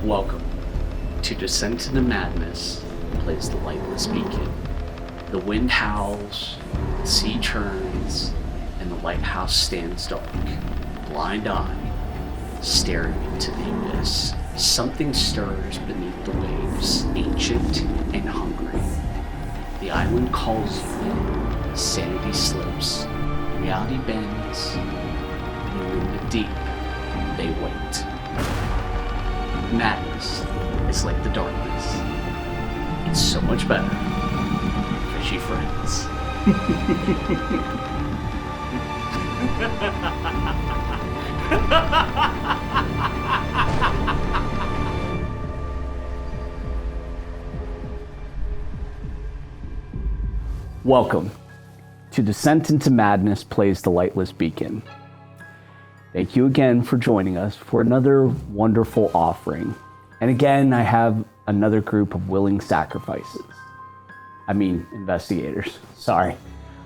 Welcome to Descent into Madness, plays the Lightless beacon. The wind howls, the sea churns, and the lighthouse stands dark, blind eye, staring into the abyss. Something stirs beneath the waves, ancient and hungry. The island calls you in, sanity slips, reality bends, and in the deep, they wait. Madness is like the darkness. It's so much better. Fishy friends. Welcome to Descent into Madness plays the Lightless beacon. Thank you again for joining us for another wonderful offering. And again, I have another group of willing sacrifices. I mean, investigators. Sorry,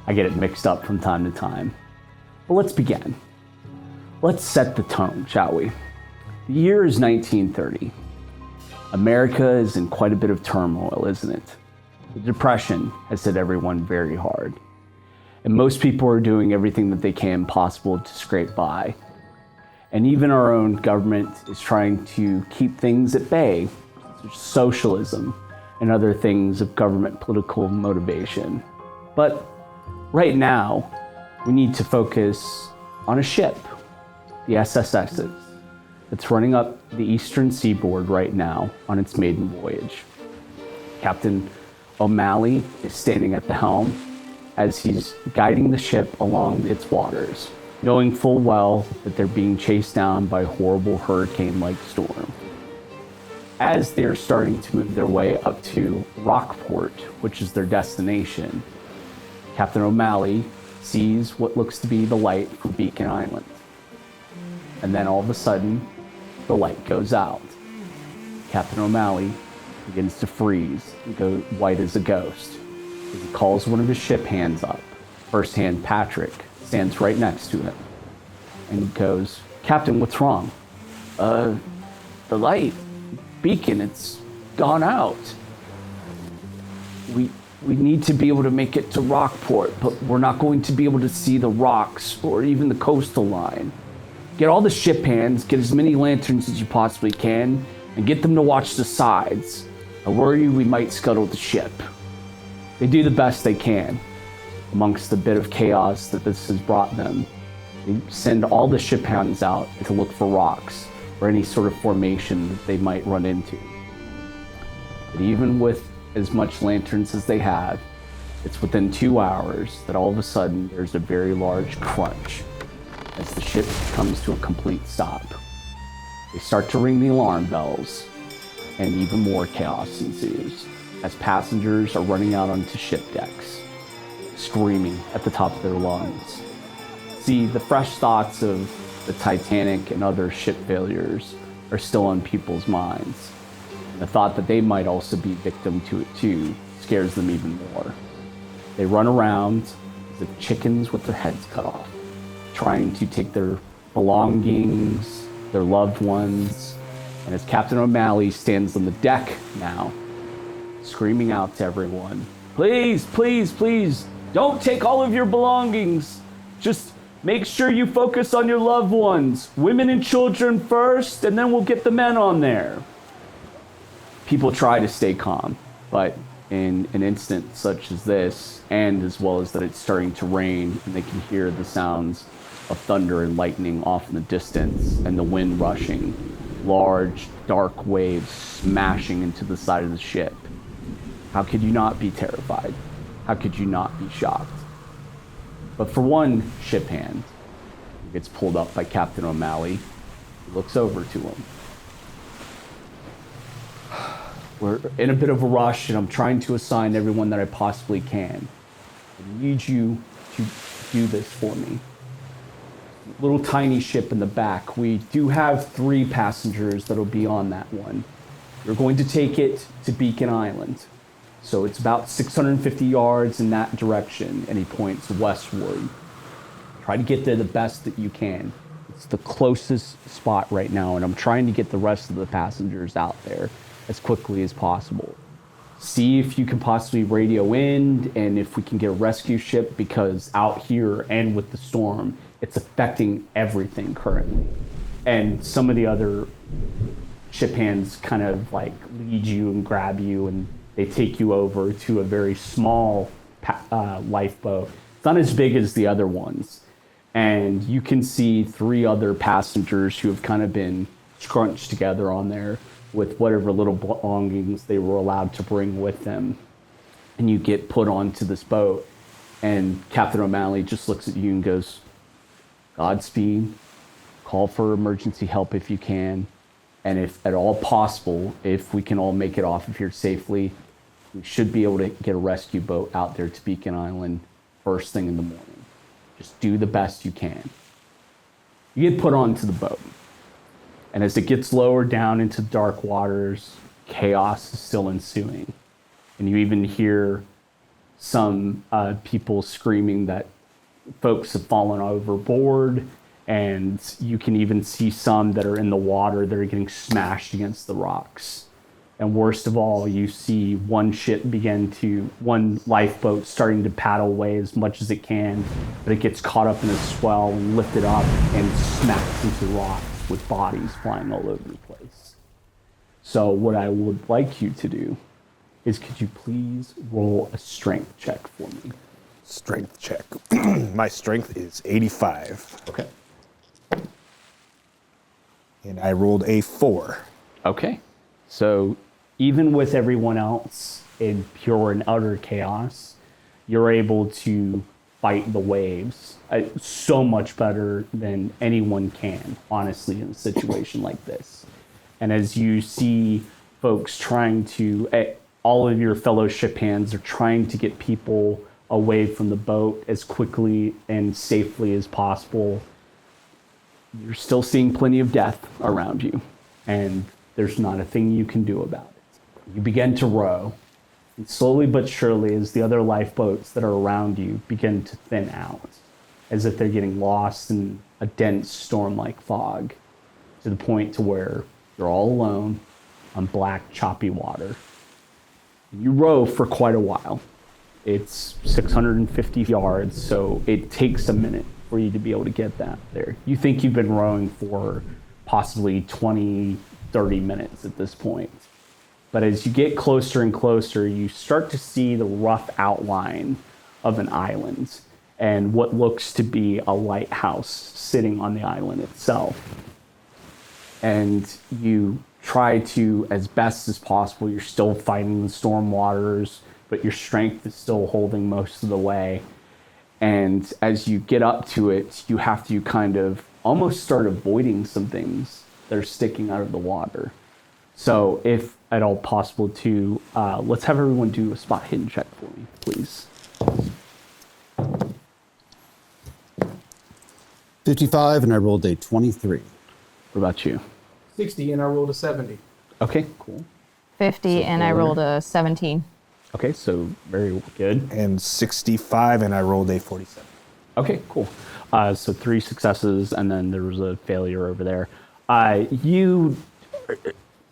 I get it mixed up from time to time. But let's begin. Let's set the tone, shall we? The year is 1930. America is in quite a bit of turmoil, isn't it? The Depression has hit everyone very hard. And most people are doing everything that they can possible to scrape by. And even our own government is trying to keep things at bay, such as socialism and other things of government political motivation. But right now, we need to focus on a ship, the SSX, that's running up the eastern seaboard right now on its maiden voyage. Captain O'Malley is standing at the helm as he's guiding the ship along its waters, knowing full well that they're being chased down by a horrible hurricane-like storm. As they're starting to move their way up to Rockport, which is their destination, Captain O'Malley sees what looks to be the light from Beacon Island. And then all of a sudden, the light goes out. Captain O'Malley begins to freeze and go white as a ghost. He calls one of his ship hands up. First hand Patrick stands right next to him and goes, "Captain, what's wrong?" The light beacon, it's gone out. We need to be able to make it to Rockport, but we're not going to be able to see the rocks or even the coastal line. Get all the ship hands, get as many lanterns as you possibly can, and get them to watch the sides. I worry we might scuttle the ship. They do the best they can. Amongst the bit of chaos that this has brought them, they send all the ship hands out to look for rocks or any sort of formation that they might run into. But even with as much lanterns as they have, it's within 2 hours that all of a sudden there's a very large crunch as the ship comes to a complete stop. They start to ring the alarm bells, and even more chaos ensues as passengers are running out onto ship decks, screaming at the top of their lungs. See, the fresh thoughts of the Titanic and other ship failures are still on people's minds. And the thought that they might also be victim to it too scares them even more. They run around as if chickens with their heads cut off, trying to take their belongings, their loved ones, and as Captain O'Malley stands on the deck now, screaming out to everyone, "Please, please, please, don't take all of your belongings. Just make sure you focus on your loved ones. Women and children first, and then we'll get the men on there." People try to stay calm, but in an instant such as this, and as well as that it's starting to rain, and they can hear the sounds of thunder and lightning off in the distance, and the wind rushing, large, dark waves smashing into the side of the ship. How could you not be terrified? How could you not be shocked? But for one ship hand, who gets pulled up by Captain O'Malley, he looks over to him. "We're in a bit of a rush, and I'm trying to assign everyone that I possibly can. I need you to do this for me. Little tiny ship in the back. We do have 3 passengers that'll be on that one. We're going to take it to Beacon Island. So it's about 650 yards in that direction," and he points westward. "Try to get there the best that you can. It's the closest spot right now, and I'm trying to get the rest of the passengers out there as quickly as possible. See if you can possibly radio in and if we can get a rescue ship, because out here and with the storm, it's affecting everything currently. And some of the other ship hands kind of like lead you and grab you, and they take you over to a very small lifeboat. It's not as big as the other ones. And you can see 3 other passengers who have kind of been scrunched together on there with whatever little belongings they were allowed to bring with them. And you get put onto this boat, and Captain O'Malley just looks at you and goes, Godspeed, call for emergency help if you can, and if at all possible, if we can all make it off of here safely, we should be able to get a rescue boat out there to Beacon Island first thing in the morning. Just do the best you can. You get put onto the boat. And as it gets lower down into dark waters, chaos is still ensuing. And you even hear some people screaming that folks have fallen overboard, and you can even see some that are in the water that are getting smashed against the rocks. And worst of all, you see one lifeboat starting to paddle away as much as it can, but it gets caught up in a swell and lifted up and smacked into rocks, with bodies flying all over the place. So what I would like you to do is, could you please roll a strength check for me? Strength check. My strength is 85. Okay. And I rolled a 4. Okay. So even with everyone else in pure and utter chaos, you're able to fight the waves so much better than anyone can, honestly, in a situation like this. And as you see folks trying to, all of your fellow ship hands are trying to get people away from the boat as quickly and safely as possible, you're still seeing plenty of death around you, and there's not a thing you can do about it. You begin to row, and slowly but surely, as the other lifeboats that are around you begin to thin out, as if they're getting lost in a dense storm-like fog, to the point to where you're all alone on black, choppy water. And you row for quite a while. It's 650 yards, so it takes a minute for you to be able to get that there. You think you've been rowing for possibly 20, 30 minutes at this point. But as you get closer and closer, you start to see the rough outline of an island and what looks to be a lighthouse sitting on the island itself. And you try to, as best as possible, you're still fighting the storm waters, but your strength is still holding most of the way. And as you get up to it, you have to kind of almost start avoiding some things that are sticking out of the water. So if at all possible to, let's have everyone do a spot hidden check for me, please. 55, and I rolled a 23. What about you? 60, and I rolled a 70. Okay, cool. 50, and I rolled a 17. Okay, so very good. And 65, and I rolled a 47. Okay, cool. So 3 successes, and then there was a failure over there. You,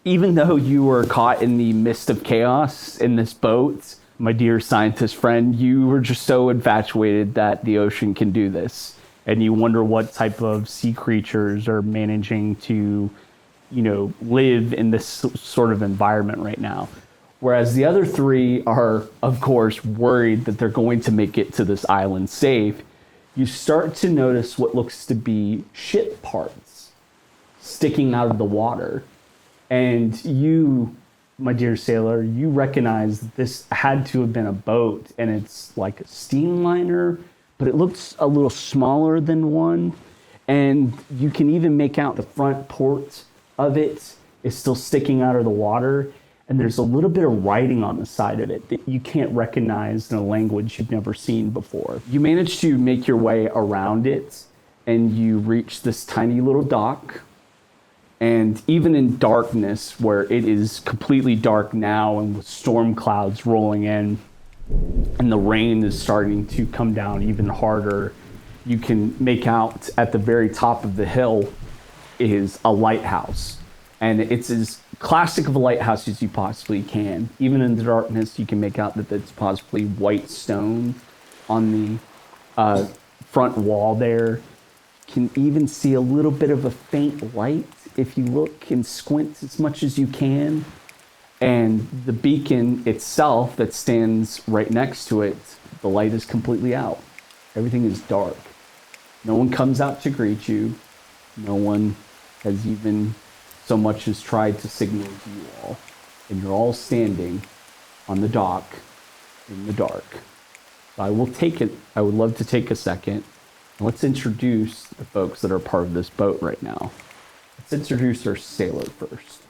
even though you were caught in the midst of chaos in this boat, my dear scientist friend, you were just so infatuated that the ocean can do this. And you wonder what type of sea creatures are managing to, live in this sort of environment right now. Whereas the other 3 are, of course, worried that they're going to make it to this island safe. You start to notice what looks to be ship parts sticking out of the water. And you, my dear sailor, you recognize that this had to have been a boat, and it's like a steamliner, but it looks a little smaller than one. And you can even make out the front port of it is still sticking out of the water. And there's a little bit of writing on the side of it that you can't recognize in a language you've never seen before. You manage to make your way around it, and you reach this tiny little dock. And even in darkness, where it is completely dark now and with storm clouds rolling in, and the rain is starting to come down even harder, you can make out at the very top of the hill is a lighthouse. And it's as classic of a lighthouse as you possibly can. Even in the darkness, you can make out that it's possibly white stone on the front wall there. You can even see a little bit of a faint light if you look and squint as much as you can. And the beacon itself that stands right next to it, the light is completely out. Everything is dark. No one comes out to greet you. No one has even so much as tried to signal to you all. And you're all standing on the dock in the dark. I would love to take a second. Let's introduce the folks that are part of this boat right now. Let's introduce our sailor first.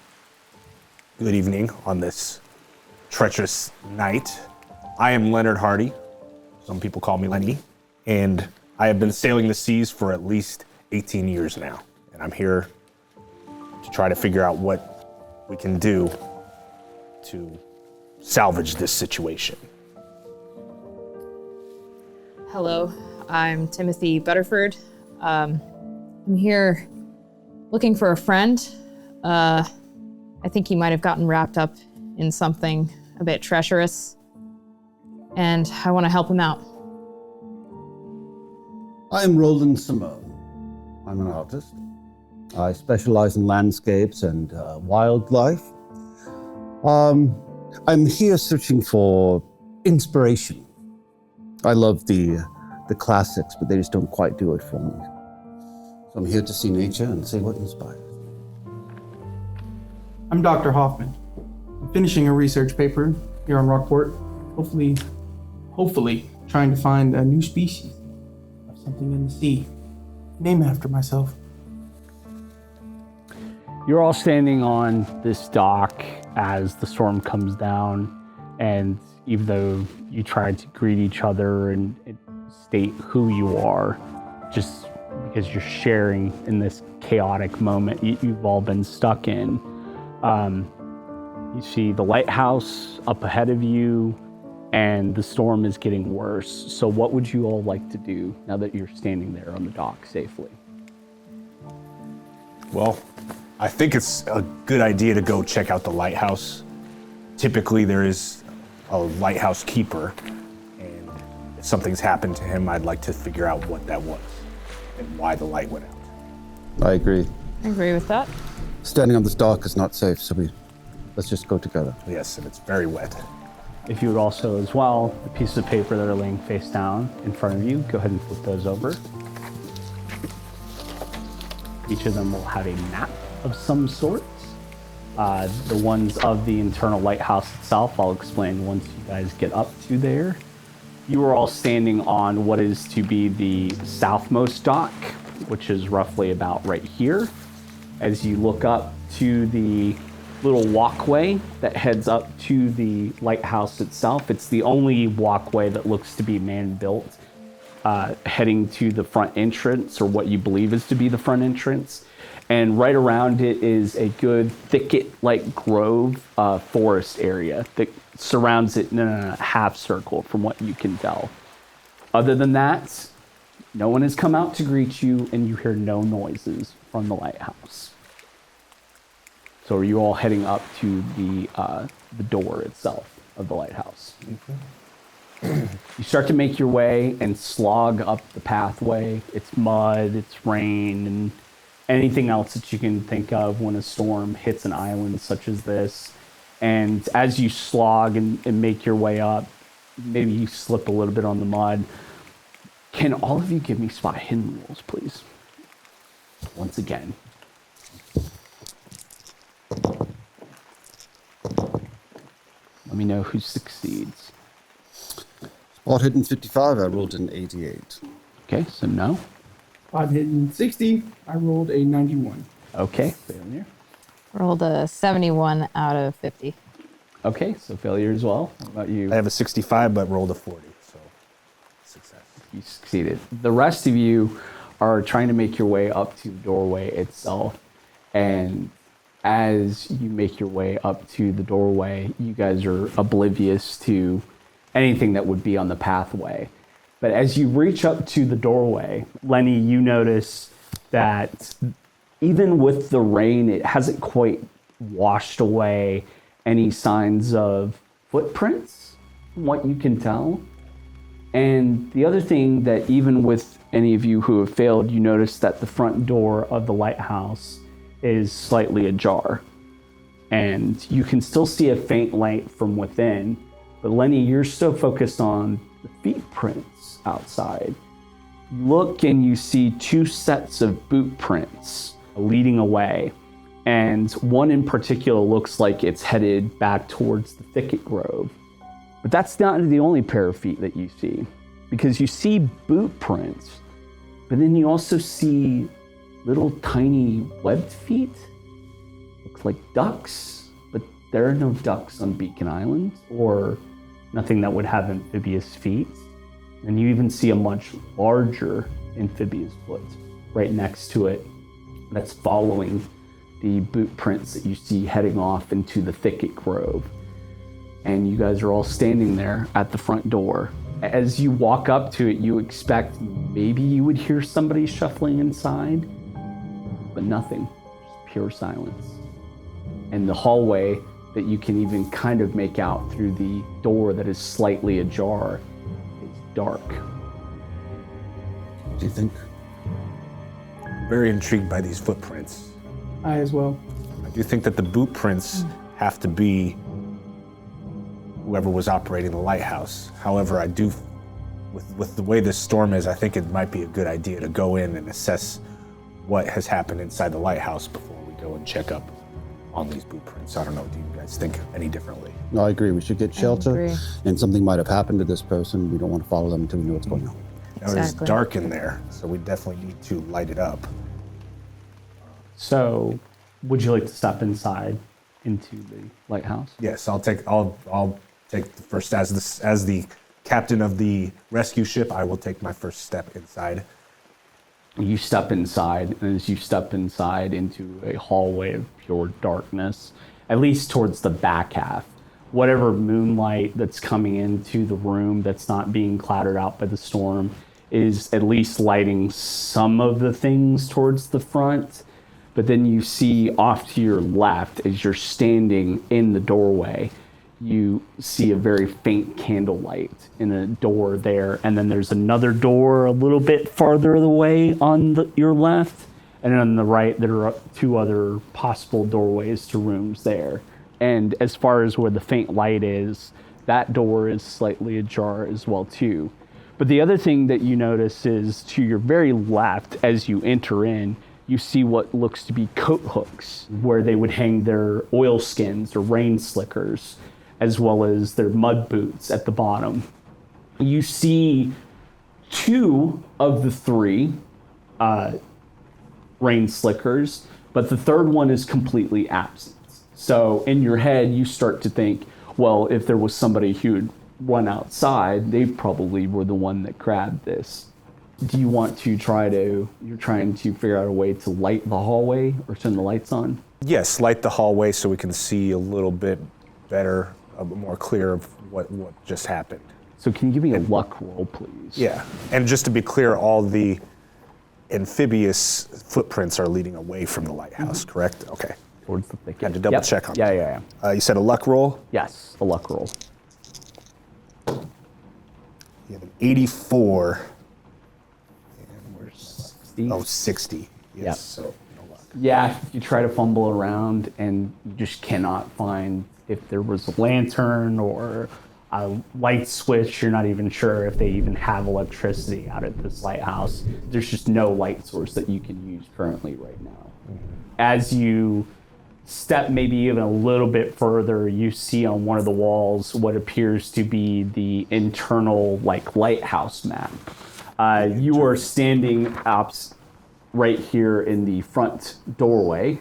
Good evening on this treacherous night. I am Leonard Hardy. Some people call me Lenny. And I have been sailing the seas for at least 18 years now. And I'm here to try to figure out what we can do to salvage this situation. Hello, I'm Timothy Butterford. I'm here looking for a friend. I think he might have gotten wrapped up in something a bit treacherous, and I want to help him out. I'm Roland Simone. I'm an artist. I specialize in landscapes and wildlife. I'm here searching for inspiration. I love the classics, but they just don't quite do it for me. So I'm here to see nature and see what inspires. I'm Dr. Hoffman. I'm finishing a research paper here on Rockport. Hopefully trying to find a new species of something in the sea. Name it after myself. You're all standing on this dock as the storm comes down, and even though you try to greet each other and state who you are, just because you're sharing in this chaotic moment you've all been stuck in. You see the lighthouse up ahead of you, and the storm is getting worse. So what would you all like to do now that you're standing there on the dock safely? Well, I think it's a good idea to go check out the lighthouse. Typically there is a lighthouse keeper, and if something's happened to him, I'd like to figure out what that was and why the light went out. I agree. I agree with that. Standing on this dock is not safe, so let's just go together. Yes, and it's very wet. If you would also, as well, the pieces of paper that are laying face down in front of you, go ahead and flip those over. Each of them will have a map of some sort. The ones of the internal lighthouse itself, I'll explain once you guys get up to there. You are all standing on what is to be the southmost dock, which is roughly about right here. As you look up to the little walkway that heads up to the lighthouse itself, it's the only walkway that looks to be man-built, heading to the front entrance, or what you believe is to be the front entrance. And right around it is a good thicket-like grove forest area that surrounds it in a half circle from what you can tell. Other than that, no one has come out to greet you, and you hear no noises from the lighthouse. So are you all heading up to the door itself of the lighthouse? You start to make your way and slog up the pathway. It's mud, it's rain, and anything else that you can think of when a storm hits an island such as this. And as you slog and make your way up, maybe you slip a little bit on the mud. Can all of you give me spot hidden rolls, please? Once again. Let me know who succeeds. Spot hidden 55, I rolled an 88. Okay, so no. Spot hidden 60. I rolled a 91. Okay, failure. Rolled a 71 out of 50. Okay, so failure as well. What about you? I have a 65, but rolled a 40, so success. You succeeded. The rest of you are trying to make your way up to the doorway itself. And as you make your way up to the doorway, you guys are oblivious to anything that would be on the pathway. But as you reach up to the doorway, Lenny, you notice that even with the rain, it hasn't quite washed away any signs of footprints, from what you can tell. And the other thing that even with any of you who have failed, you notice that the front door of the lighthouse is slightly ajar. And you can still see a faint light from within. But Lenny, you're so focused on the feet prints outside. You look and you see 2 sets of boot prints leading away. And one in particular looks like it's headed back towards the thicket grove. But that's not the only pair of feet that you see, because you see boot prints, but then you also see little tiny webbed feet. Looks like ducks, but there are no ducks on Beacon Island, or nothing that would have amphibious feet. And you even see a much larger amphibious foot right next to it that's following the boot prints that you see heading off into the thicket grove. And you guys are all standing there at the front door. As you walk up to it, you expect maybe you would hear somebody shuffling inside, but nothing, just pure silence. And the hallway that you can even kind of make out through the door that is slightly ajar is dark. What do you think? I'm very intrigued by these footprints. I as well. I do think that the boot prints have to be whoever was operating the lighthouse. However, I do, with the way this storm is, I think it might be a good idea to go in and assess what has happened inside the lighthouse before we go and check up on these boot prints. I don't know, do you guys think any differently? No, I agree. We should get shelter. agree. And something might have happened to this person. We don't want to follow them until we know what's going on. Now, it is Exactly. dark in there, so we definitely need to light it up. So, would you like to step inside into the lighthouse? Yes, I'll take the first, as the captain of the rescue ship, I will take my first step inside. You step inside, and as you step inside into a hallway of pure darkness, at least towards the back half, whatever moonlight that's coming into the room that's not being clouded out by the storm is at least lighting some of the things towards the front. But then you see off to your left, as you're standing in the doorway, you see a very faint candlelight in a door there. And then there's another door a little bit farther away on your left. And then on the right, there are 2 other possible doorways to rooms there. And as far as where the faint light is, that door is slightly ajar as well too. But the other thing that you notice is to your very left, as you enter in, you see what looks to be coat hooks where they would hang their oilskins or rain slickers, as well as their mud boots at the bottom. You see 2 of the 3 rain slickers, but the third one is completely absent. So in your head, you start to think, well, if there was somebody who'd run outside, they probably were the one that grabbed this. Do you want to you're trying to figure out a way to light the hallway or turn the lights on? Yes, light the hallway so we can see a little bit better, a bit more clear of what just happened. So can you give me a luck roll, please? Yeah, and just to be clear, all the amphibious footprints are leading away from the lighthouse, correct? Okay. Towards the thicket. Had to double check on that. Yeah. You said a luck roll? Yes, a luck roll. You have an 84. And we're 60. Yes, Yep. so no luck. Yeah, you try to fumble around and you just cannot find if there was a lantern or a light switch. You're not even sure if they even have electricity out at this lighthouse. There's just no light source that you can use currently right now. As you step maybe even a little bit further, you see on one of the walls what appears to be the internal lighthouse map. You are standing up right here in the front doorway.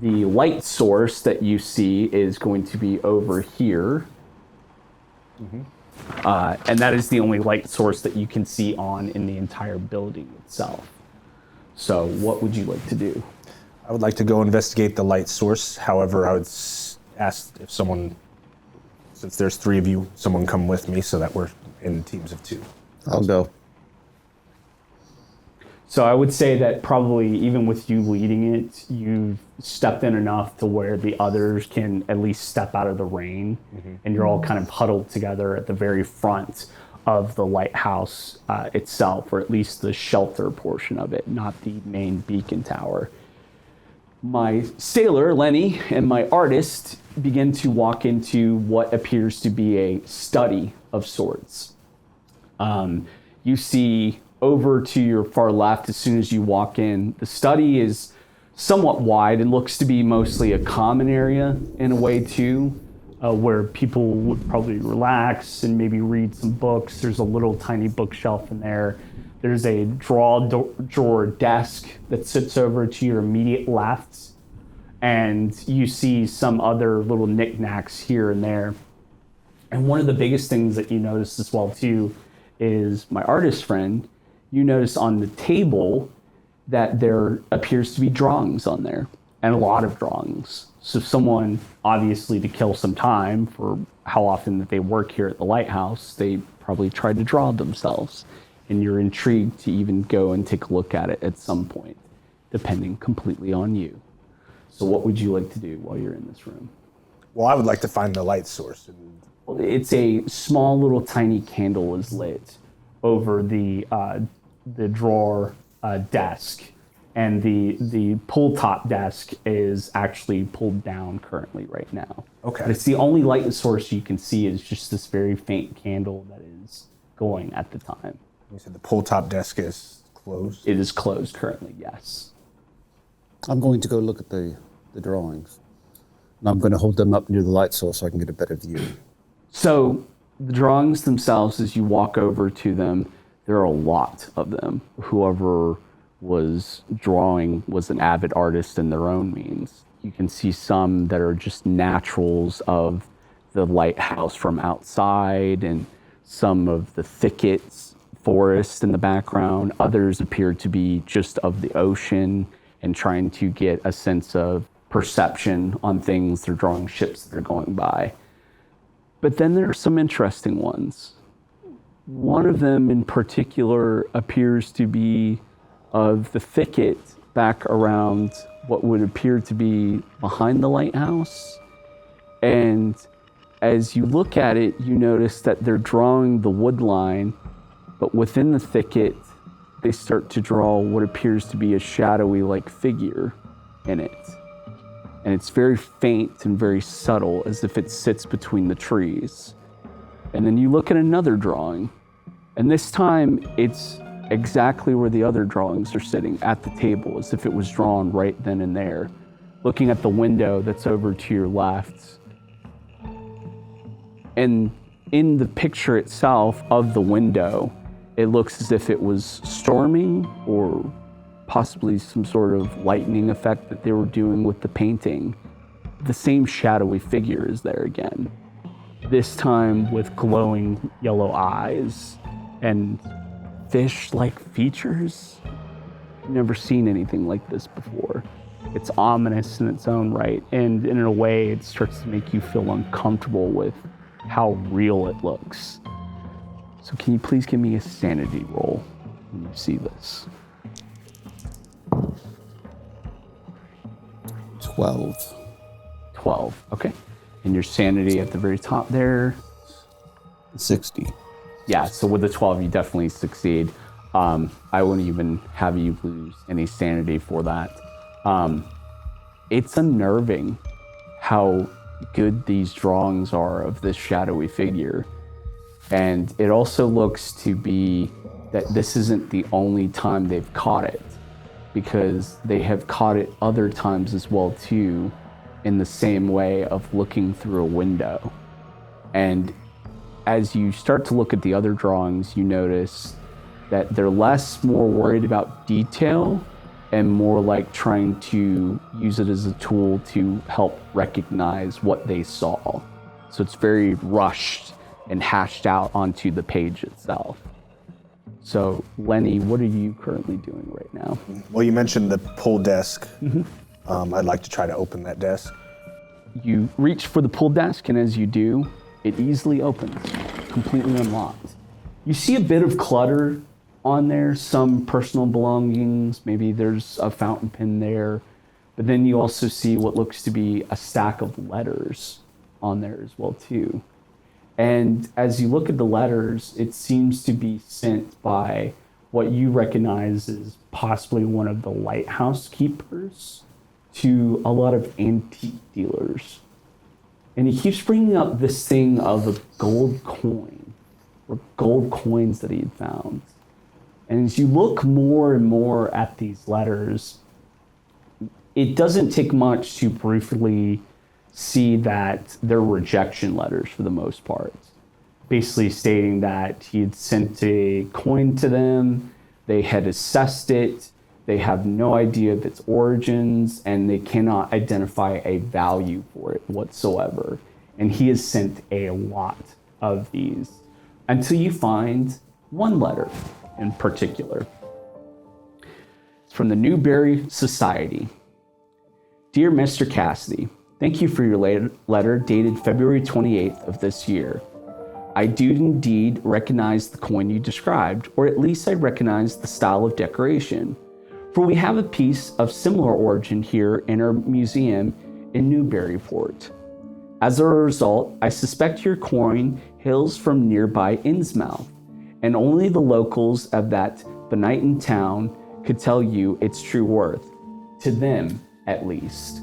The light source that you see is going to be over here. And that is the only light source that you can see on in the entire building itself. So what would you like to do? I would like to go investigate the light source. However, I would ask if someone, since there's 3 of you, someone come with me so that we're in teams of 2. I'll go. So I would say that probably even with you leading it, you've stepped in enough to where the others can at least step out of the rain, and you're all kind of huddled together at the very front of the lighthouse itself, or at least the shelter portion of it, not the main beacon tower. My sailor, Lenny, and my artist begin to walk into what appears to be a study of sorts. You see over to your far left as soon as you walk in, the study is somewhat wide and looks to be mostly a common area in a way too, where people would probably relax and maybe read some books. There's a little tiny bookshelf in there. There's a drawer desk that sits over to your immediate left, and you see some other little knickknacks here and there. And one of the biggest things that you notice as well too is my artist friend. You notice on the table that there appears to be drawings on there, and a lot of drawings. So someone, obviously to kill some time for how often that they work here at the lighthouse, they probably tried to draw themselves, and you're intrigued to even go and take a look at it at some point, depending completely on you. So what would you like to do while you're in this room? Well, I would like to find the light source. It's a small little tiny candle is lit over the drawer desk, and the pull top desk is actually pulled down currently right now. Okay. But it's the only light source you can see is just this very faint candle that is going at the time. You said the pull top desk is closed? It is closed currently, yes. I'm going to go look at the drawings. And I'm going to hold them up near the light source so I can get a better view. So the drawings themselves, as you walk over to them, there are a lot of them. Whoever was drawing was an avid artist in their own means. You can see some that are just naturals of the lighthouse from outside, and some of the thickets, forest in the background. Others appear to be just of the ocean and trying to get a sense of perception on things. They're drawing ships that are going by. But then there are some interesting ones. One of them in particular appears to be of the thicket back around what would appear to be behind the lighthouse. And as you look at it, you notice that they're drawing the wood line, but within the thicket, they start to draw what appears to be a shadowy like figure in it. And it's very faint and very subtle, as if it sits between the trees. And then you look at another drawing, and this time it's exactly where the other drawings are sitting, at the table, as if it was drawn right then and there. Looking at the window that's over to your left. And in the picture itself of the window, it looks as if it was storming, or possibly some sort of lightning effect that they were doing with the painting. The same shadowy figure is there again. This time with glowing yellow eyes and fish-like features. I've never seen anything like this before. It's ominous in its own right, and in a way it starts to make you feel uncomfortable with how real it looks. So can you please give me a sanity roll when you see this? 12, okay. And your sanity at the very top there? 60. Yeah, so with the 12, you definitely succeed. I wouldn't even have you lose any sanity for that. It's unnerving how good these drawings are of this shadowy figure. And it also looks to be that this isn't the only time they've caught it, because they have caught it other times as well too, in the same way of looking through a window. And as you start to look at the other drawings, you notice that they're more worried about detail and more like trying to use it as a tool to help recognize what they saw. So it's very rushed and hashed out onto the page itself. So Lenny, what are you currently doing right now? Well, you mentioned the pull desk. I'd like to try to open that desk. You reach for the pull desk, and as you do, it easily opens, completely unlocked. You see a bit of clutter on there, some personal belongings, maybe there's a fountain pen there, but then you also see what looks to be a stack of letters on there as well too. And as you look at the letters, it seems to be sent by what you recognize as possibly one of the lighthouse keepers to a lot of antique dealers. And he keeps bringing up this thing of a gold coin, or gold coins that he had found. And as you look more and more at these letters, it doesn't take much to briefly see that they're rejection letters for the most part. Basically stating that he had sent a coin to them, they had assessed it, they have no idea of its origins, and they cannot identify a value for it whatsoever. And he has sent a lot of these until you find one letter in particular. It's from the Newberry Society. Dear Mr. Cassidy, thank you for your letter dated February 28th of this year. I do indeed recognize the coin you described, or at least I recognize the style of decoration. For we have a piece of similar origin here in our museum in Newburyport. As a result, I suspect your coin hails from nearby Innsmouth, and only the locals of that benighted town could tell you its true worth, to them at least.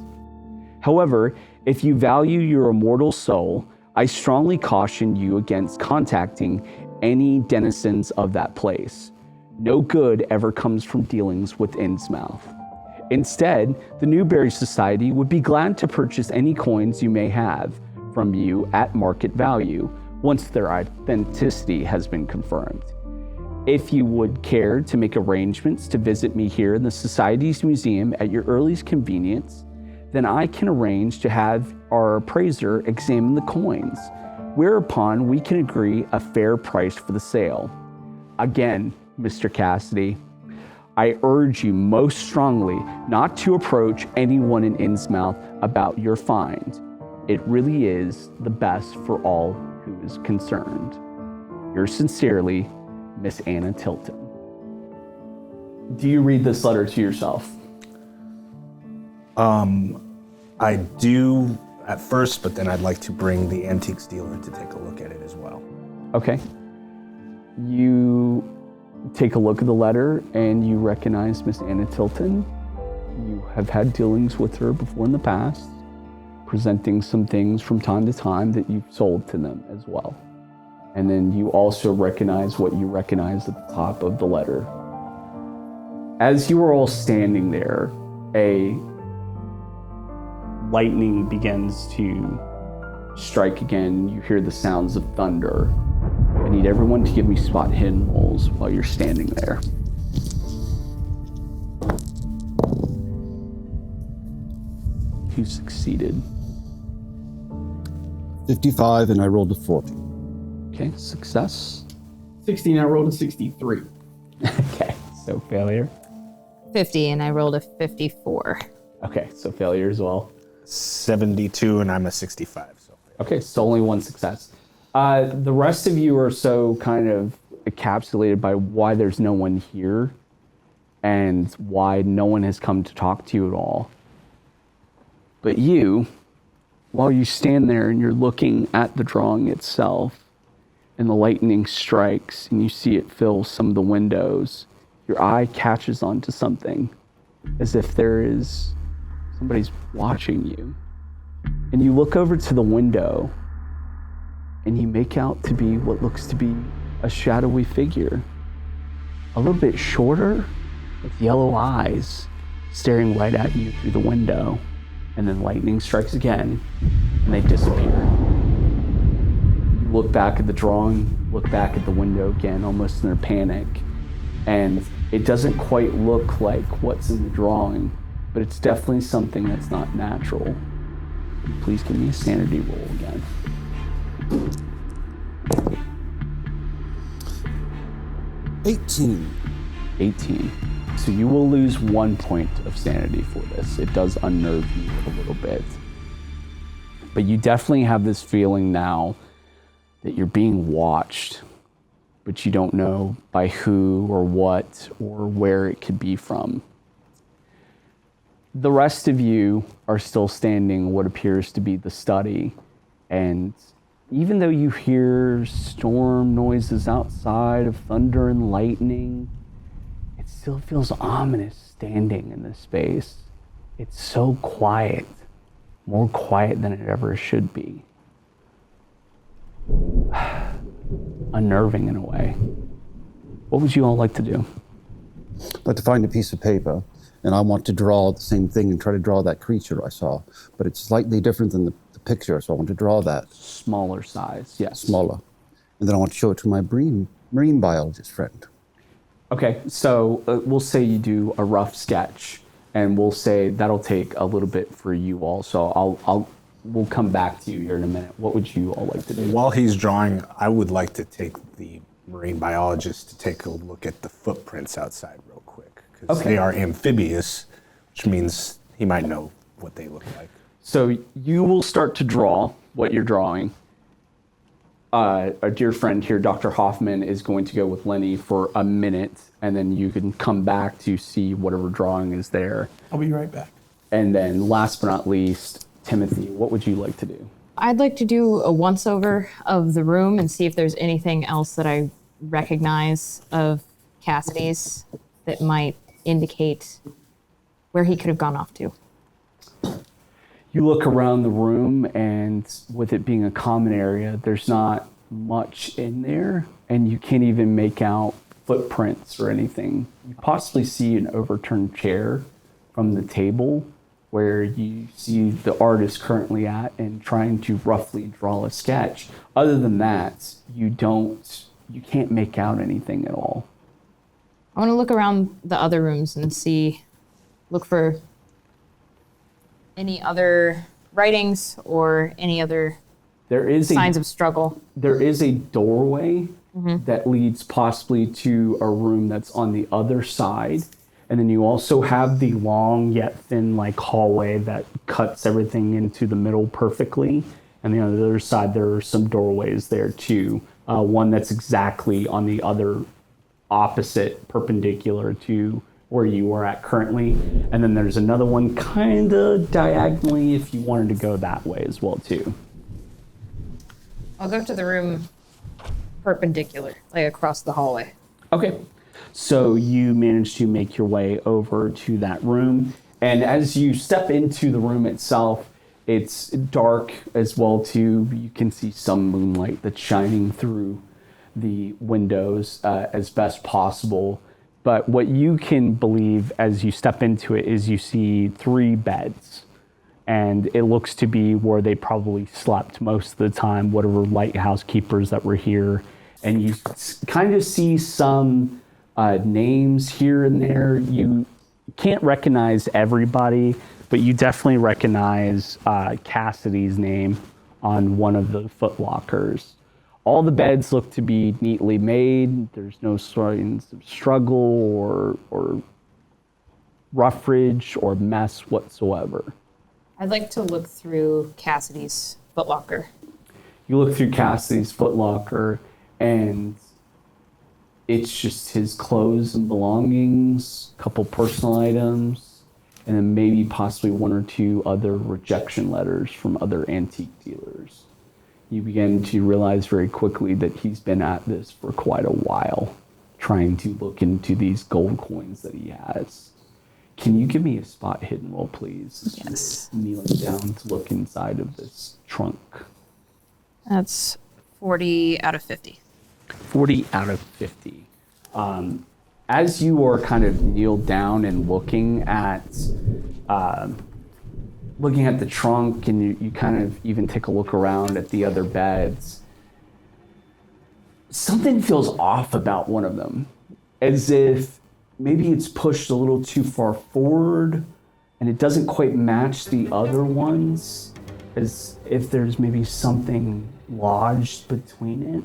However, if you value your immortal soul, I strongly caution you against contacting any denizens of that place. No good ever comes from dealings with Innsmouth. Instead, the Newberry Society would be glad to purchase any coins you may have from you at market value once their authenticity has been confirmed. If you would care to make arrangements to visit me here in the Society's museum at your earliest convenience, then I can arrange to have our appraiser examine the coins, whereupon we can agree a fair price for the sale. Again, Mr. Cassidy, I urge you most strongly not to approach anyone in Innsmouth about your find. It really is the best for all who is concerned. Yours sincerely, Miss Anna Tilton. Do you read this letter to yourself? I do at first, but then I'd like to bring the antiques dealer to take a look at it as well. Okay. You take a look at the letter and you recognize Miss Anna Tilton. You have had dealings with her before in the past, presenting some things from time to time that you've sold to them as well. And then you also recognize what you recognize at the top of the letter. As you are all standing there, a lightning begins to strike again. You hear the sounds of thunder. I need everyone to give me spot hidden rolls while you're standing there. You succeeded. 55 and I rolled a 40. Okay, success. 16, I rolled a 63. Okay, so failure. 50, and I rolled a 54. Okay, so failure as well. 72 and I'm a 65. So Okay, so only one success. The rest of you are so kind of encapsulated by why there's no one here and why no one has come to talk to you at all. But you, while you stand there and you're looking at the drawing itself and the lightning strikes and you see it fill some of the windows, your eye catches onto something as if somebody's watching you. And you look over to the window and you make out to be what looks to be a shadowy figure. A little bit shorter, with yellow eyes, staring right at you through the window. And then lightning strikes again, and they disappear. You look back at the drawing, look back at the window again, almost in a panic. And it doesn't quite look like what's in the drawing, but it's definitely something that's not natural. Please give me a sanity roll again. 18. So you will lose 1 point of sanity for this. It does unnerve you a little bit. But you definitely have this feeling now that you're being watched. but you don't know by who or what or where it could be from. The rest of you are still standing in what appears to be the study, and even though you hear storm noises outside of thunder and lightning, it still feels ominous standing in this space. It's so quiet, more quiet than it ever should be. Unnerving in a way. What would you all like to do? I'd like to find a piece of paper, and I want to draw the same thing and try to draw that creature I saw. But it's slightly different than the picture, so I want to draw that. Smaller size, yes. Smaller. And then I want to show it to my marine biologist friend. Okay, so we'll say you do a rough sketch, and we'll say that'll take a little bit for you all. So we'll come back to you here in a minute. What would you all like to do? While he's drawing, I would like to take the marine biologist to take a look at the footprints outside real quick, because they are amphibious, which means he might know what they look like. So you will start to draw what you're drawing. Our dear friend here, Dr. Hoffman, is going to go with Lenny for a minute, and then you can come back to see whatever drawing is there. I'll be right back. And then last but not least, Timothy, what would you like to do? I'd like to do a once-over of the room and see if there's anything else that I recognize of Cassidy's that might indicate where he could have gone off to. You look around the room, and with it being a common area, there's not much in there, and you can't even make out footprints or anything. You possibly see an overturned chair from the table where you see the artist currently at and trying to roughly draw a sketch. Other than that, you can't make out anything at all. I want to look around the other rooms and look for any other writings or any other signs of struggle. There is a doorway that leads possibly to a room that's on the other side. And then you also have the long yet thin hallway that cuts everything into the middle perfectly. And then on the other side, there are some doorways there too. One that's exactly on the other opposite perpendicular to where you are at currently. And then there's another one kind of diagonally if you wanted to go that way as well too. I'll go to the room perpendicular, across the hallway. Okay. So you manage to make your way over to that room. And as you step into the room itself, it's dark as well too. You can see some moonlight that's shining through the windows as best possible. But what you can believe as you step into it is you see 3 beds. And it looks to be where they probably slept most of the time, whatever lighthouse keepers that were here. And you kind of see some names here and there. You can't recognize everybody, but you definitely recognize Cassidy's name on one of the footlockers. All the beds look to be neatly made. There's no signs of struggle or roughage or mess whatsoever. I'd like to look through Cassidy's footlocker. You look through Cassidy's footlocker, and it's just his clothes and belongings, a couple personal items, and then maybe possibly 1 or 2 other rejection letters from other antique dealers. You begin to realize very quickly that he's been at this for quite a while, trying to look into these gold coins that he has. Can you give me a spot hidden roll, please? Yes. Kneeling down to look inside of this trunk. That's 40 out of 50. 40 out of 50. As you are kind of kneeled down and looking at the trunk, and you kind of even take a look around at the other beds, something feels off about one of them, as if maybe it's pushed a little too far forward and it doesn't quite match the other ones, as if there's maybe something lodged between it.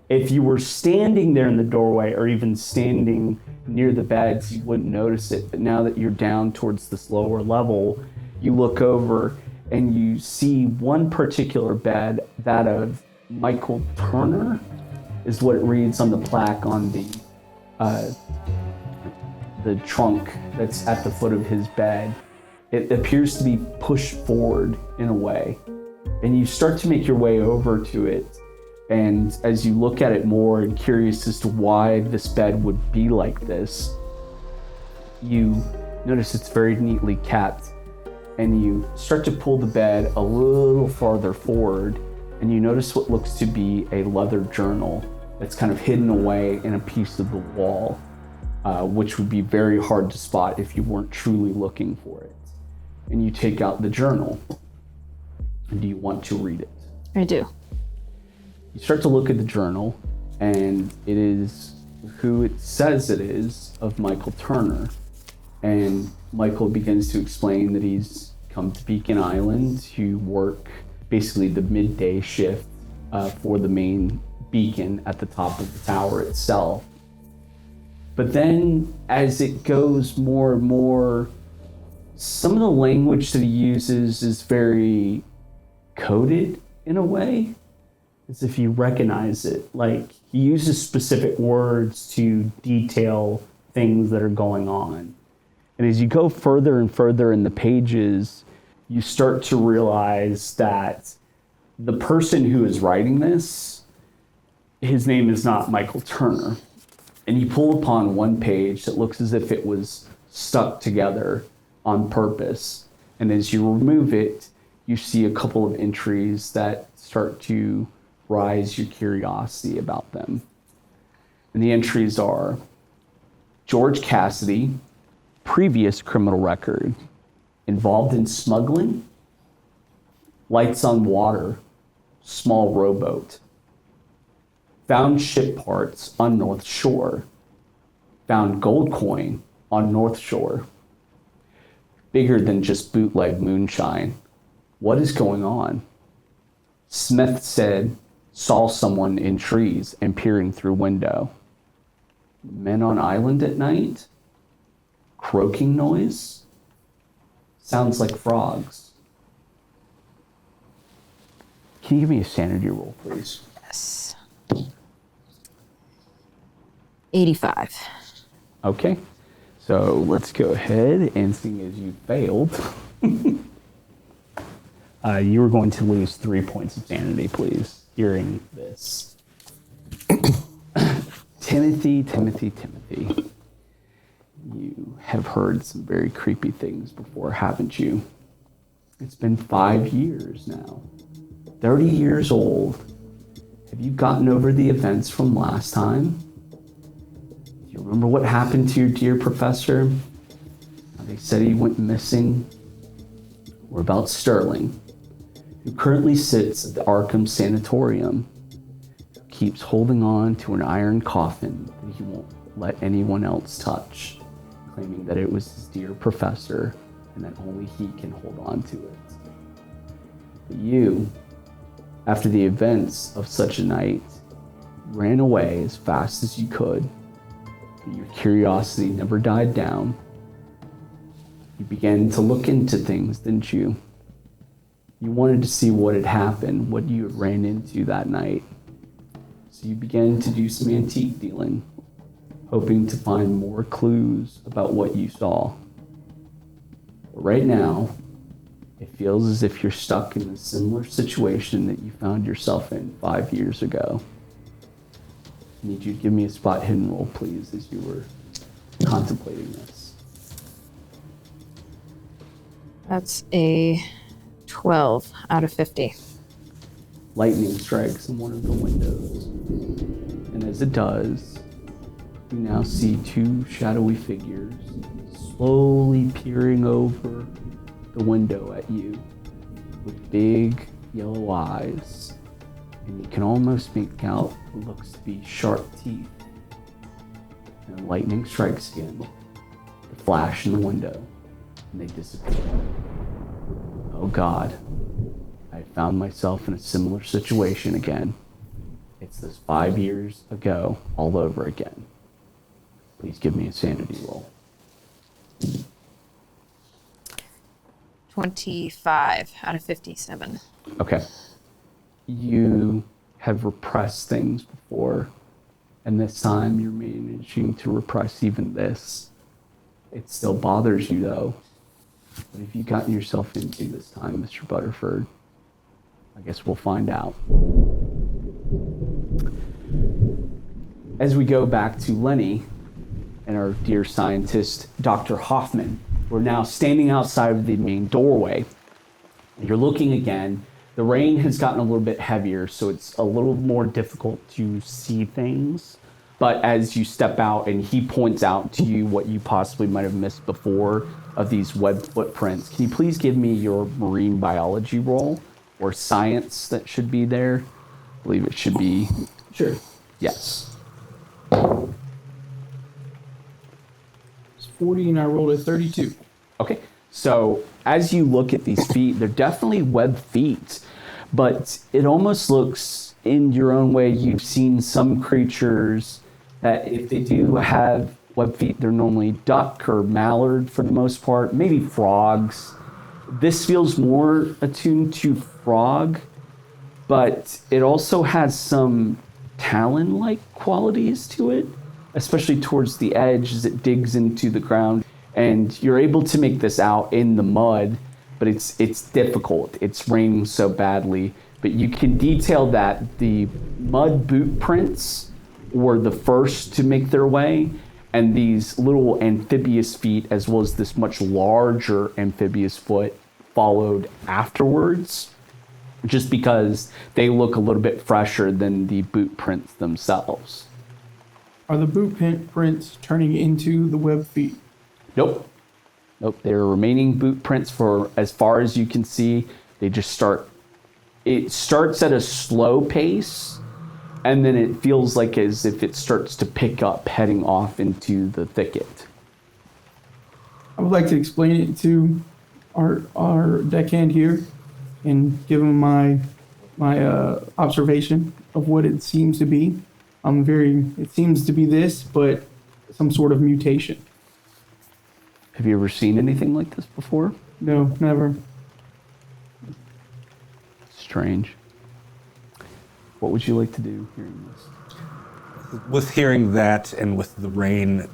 If you were standing there in the doorway or even standing near the beds, you wouldn't notice it. But now that you're down towards this lower level, you look over and you see one particular bed, that of Michael Turner, is what it reads on the plaque on the trunk that's at the foot of his bed. It appears to be pushed forward in a way. And you start to make your way over to it. And as you look at it more and curious as to why this bed would be like this, you notice it's very neatly kept. And you start to pull the bed a little farther forward, and you notice what looks to be a leather journal that's kind of hidden away in a piece of the wall, which would be very hard to spot if you weren't truly looking for it. And you take out the journal. And do you want to read it? I do. You start to look at the journal, and it is who it says it is, of Michael Turner. And Michael begins to explain that he's come to Beacon Island to work basically the midday shift for the main beacon at the top of the tower itself. But then as it goes more and more, some of the language that he uses is very coded in a way, as if you recognize it. Like, he uses specific words to detail things that are going on. And as you go further and further in the pages, you start to realize that the person who is writing this, his name is not Michael Turner. And you pull upon one page that looks as if it was stuck together on purpose. And as you remove it, you see a couple of entries that start to rise your curiosity about them. And the entries are George Cassidy, previous criminal record, involved in smuggling, lights on water, small rowboat, found ship parts on North Shore, found gold coin on North Shore, bigger than just bootleg moonshine. What is going on? Smith said, saw someone in trees and peering through window. Men on island at night? Croaking noise? Sounds like frogs. Can you give me a sanity roll, please? Yes. 85. Okay. So let's go ahead, and seeing as you failed, you are going to lose 3 points of sanity, please, hearing this. Timothy. You have heard some very creepy things before, haven't you? It's been 5 years now. 30 years old. Have you gotten over the events from last time? Do you remember what happened to your dear professor? They said he went missing. Or about Sterling, who currently sits at the Arkham Sanatorium, who keeps holding on to an iron coffin that he won't let anyone else touch, claiming that it was his dear professor and that only he can hold on to it. But you, after the events of such a night, ran away as fast as you could, but your curiosity never died down. You began to look into things, didn't you? You wanted to see what had happened, what you had ran into that night. So you began to do some antique dealing, hoping to find more clues about what you saw. But right now, it feels as if you're stuck in a similar situation that you found yourself in 5 years ago. I need you to give me a spot hidden roll, please, as you were contemplating this. That's a 12 out of 50. Lightning strikes in one of the windows, and as it does, you now see two shadowy figures slowly peering over the window at you with big yellow eyes, and you can almost make out what looks to be sharp teeth. And the lightning strikes again, the flash in the window, and they disappear. Oh God, I found myself in a similar situation again. It's this 5 years ago all over again. Please give me a sanity roll. 25 out of 57. Okay. You have repressed things before, and this time you're managing to repress even this. It still bothers you, though. What have you gotten yourself into this time, Mr. Butterford? I guess we'll find out. As we go back to Lenny and our dear scientist, Dr. Hoffman, we're now standing outside of the main doorway. You're looking again. The rain has gotten a little bit heavier, so it's a little more difficult to see things. But as you step out and he points out to you what you possibly might have missed before of these web footprints, can you please give me your marine biology roll or science that should be there? I believe it should be. Sure. Yes. It's 40 and I rolled a 32. Okay. So as you look at these feet, they're definitely web feet, but it almost looks, in your own way, you've seen some creatures that if they do have web feet, they're normally duck or mallard for the most part, maybe frogs. This feels more attuned to frog, but it also has some talon-like qualities to it, especially towards the edge as it digs into the ground. And you're able to make this out in the mud, but it's difficult. It's raining so badly. But you can detail that the mud boot prints were the first to make their way, and these little amphibious feet, as well as this much larger amphibious foot, followed afterwards, just because they look a little bit fresher than the boot prints themselves. Are the boot prints turning into the web feet? Nope. They're remaining boot prints for as far as you can see. They just start. It starts at a slow pace, and then it feels like as if it starts to pick up, heading off into the thicket. I would like to explain it to our deckhand here and give him my observation of what it seems to be. It seems to be this, but some sort of mutation. Have you ever seen anything like this before? No, never. Strange. What would you like to do hearing this? With hearing that and with the rain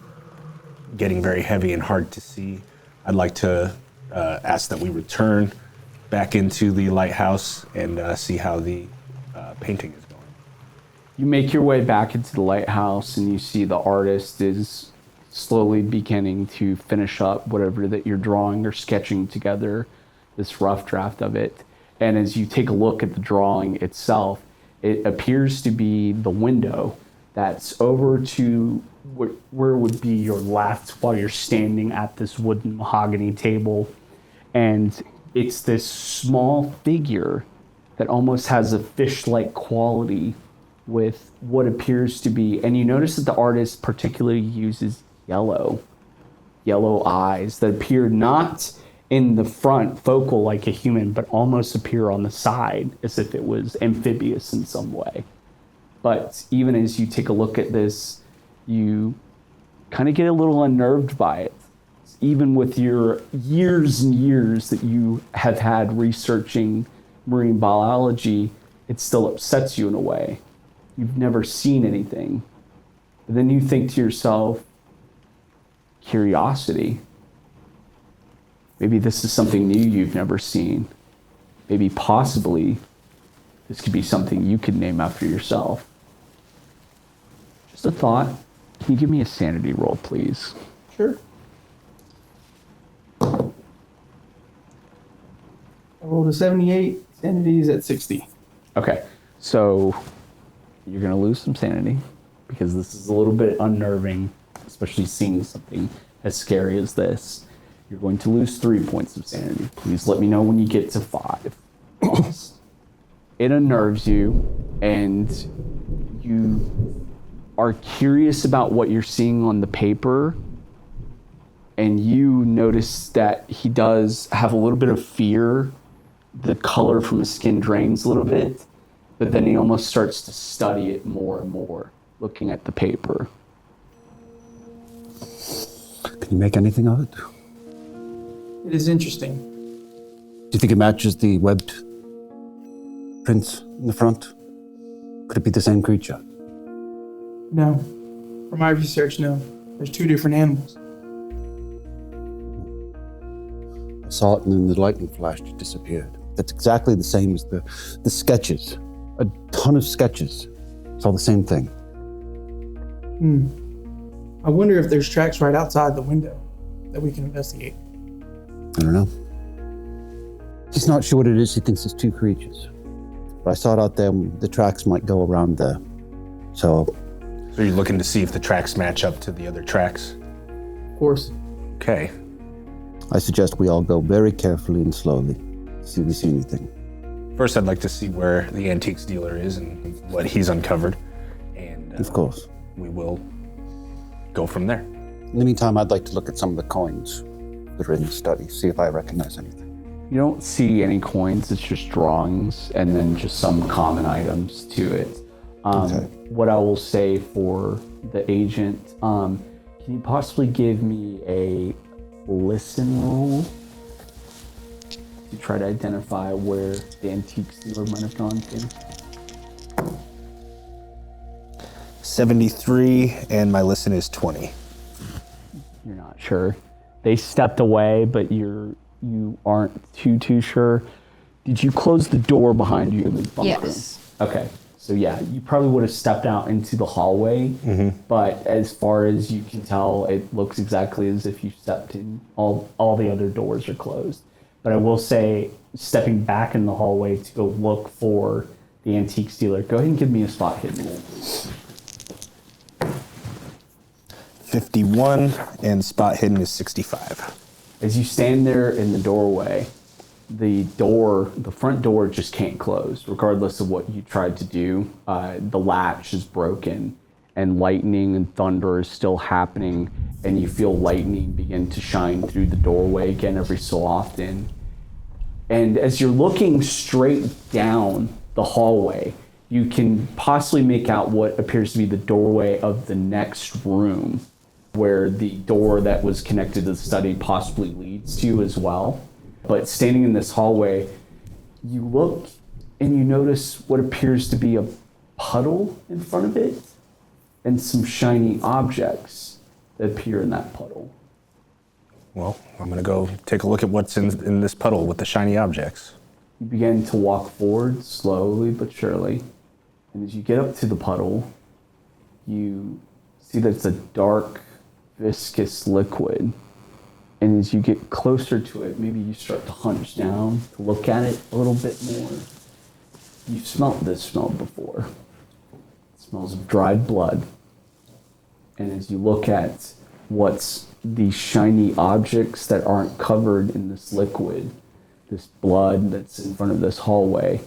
getting very heavy and hard to see, I'd like to ask that we return back into the lighthouse and see how the painting is going. You make your way back into the lighthouse and you see the artist is slowly beginning to finish up whatever that you're drawing or sketching together, this rough draft of it. And as you take a look at the drawing itself, it appears to be the window that's over to where would be your left while you're standing at this wooden mahogany table. And it's this small figure that almost has a fish-like quality with what appears to be, and you notice that the artist particularly uses yellow eyes that appear not in the front focal like a human, but almost appear on the side as if it was amphibious in some way. But even as you take a look at this, you kind of get a little unnerved by it. Even with your years and years that you have had researching marine biology, it still upsets you in a way. You've never seen anything. But then you think to yourself, curiosity. Maybe this is something new you've never seen. Maybe possibly this could be something you could name after yourself. Just a thought. Can you give me a sanity roll, please? Sure. I rolled a 78. Sanity is at 60. Okay, so you're going to lose some sanity because this is a little bit unnerving, especially seeing something as scary as this. You're going to lose 3 points of sanity. Please let me know when you get to 5. It unnerves you, and you are curious about what you're seeing on the paper, and you notice that he does have a little bit of fear. The color from his skin drains a little bit, but then he almost starts to study it more and more, looking at the paper. Can you make anything of it? It is interesting. Do you think it matches the webbed prints in the front? Could it be the same creature? No. From my research, no. There's two different animals. I saw it and then the lightning flashed, it disappeared. That's exactly the same as the sketches. A ton of sketches. It's all the same thing. I wonder if there's tracks right outside the window that we can investigate. I don't know. He's not sure what it is. He thinks it's two creatures. But I saw it out there. The tracks might go around there. So you're looking to see if the tracks match up to the other tracks? Of course. Okay. I suggest we all go very carefully and slowly. See if we see anything. First, I'd like to see where the antiques dealer is and what he's uncovered. And Of course. we will go from there. In the meantime, I'd like to look at some of the coins that are in the study, see if I recognize anything. You don't see any coins, it's just drawings and then just some common items to it. Okay. What I will say for the agent, can you possibly give me a listen roll to try to identify where the antique dealer might have gone to? 73, and my listen is 20. You're not sure. They stepped away, but you aren't too sure. Did you close the door behind you in the bunk room? Yes. Okay. So yeah, you probably would have stepped out into the hallway, but as far as you can tell, it looks exactly as if you stepped in. All the other doors are closed. But I will say, stepping back in the hallway to go look for the antique dealer, go ahead and give me a spot hidden roll, please. 51, and spot hidden is 65. As you stand there in the doorway, the front door just can't close, regardless of what you tried to do. The latch is broken, and lightning and thunder is still happening, and you feel lightning begin to shine through the doorway again every so often. And as you're looking straight down the hallway, you can possibly make out what appears to be the doorway of the next room, where the door that was connected to the study possibly leads to as well. But standing in this hallway, you look and you notice what appears to be a puddle in front of it and some shiny objects that appear in that puddle. Well, I'm going to go take a look at what's in this puddle with the shiny objects. You begin to walk forward slowly but surely. And as you get up to the puddle, you see that it's a dark, viscous liquid. And as you get closer to it, maybe you start to hunch down to look at it a little bit more. You've smelt this smell before. It smells of dried blood. And as you look at what's these shiny objects that aren't covered in this liquid, this blood that's in front of this hallway,